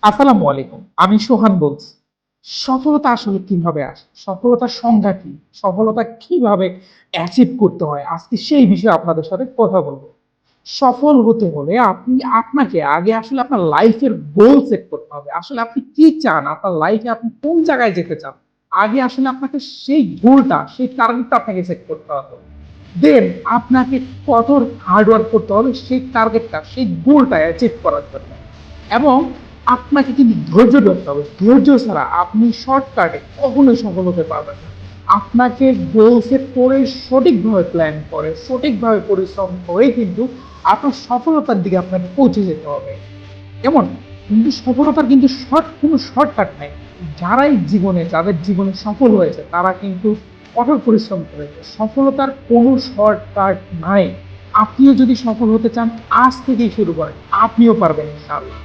আসসালামু আলাইকুম। আমি সোহান বলছি। সফলতা আসলে কিভাবে আসে? সফলতার সংজ্ঞা কি? সফলতা কিভাবে অ্যাচিভ করতে হয়? আজকে সেই বিষয়ে আপনাদের সাথে কথা বলব। সফল হতে হলে আপনাকে আগে আসলে আপনার লাইফের গোল সেট করতে হবে। আসলে আপনি কি চান? আপনার লাইফে আপনি কোন জায়গায় যেতে চান? আগে আসলে আপনাকে সেই গোলটা, সেই টার্গেটটা আপনাকে সেট করতে হবে। দেন আপনাকে কঠোর হার্ড ওয়ার্ক করতে হবে সেই টার্গেটটা, সেই গোলটা অ্যাচিভ করার জন্য। এবং আপনাকে কিন্তু ধৈর্য ধরতে হবে। ধৈর্য ছাড়া আপনি শর্টকাটে কখনোই সফল হতে পারবেন না। আপনাকে গোল সেট করে সঠিকভাবে প্ল্যান করে, সঠিকভাবে পরিশ্রম করে কিন্তু আপনার সফলতার দিকে আপনাকে পৌঁছে যেতে হবে। যেমন কিন্তু সফলতার কিন্তু কোনো শর্টকাট নাই। যাদের জীবনে সফল হয়েছে তারা কিন্তু কঠোর পরিশ্রম করেছে। সফলতার কোনো শর্টকাট নাই। আপনিও যদি সফল হতে চান আজ থেকেই শুরু করেন। আপনিও পারবেন ইনশাআল্লাহ।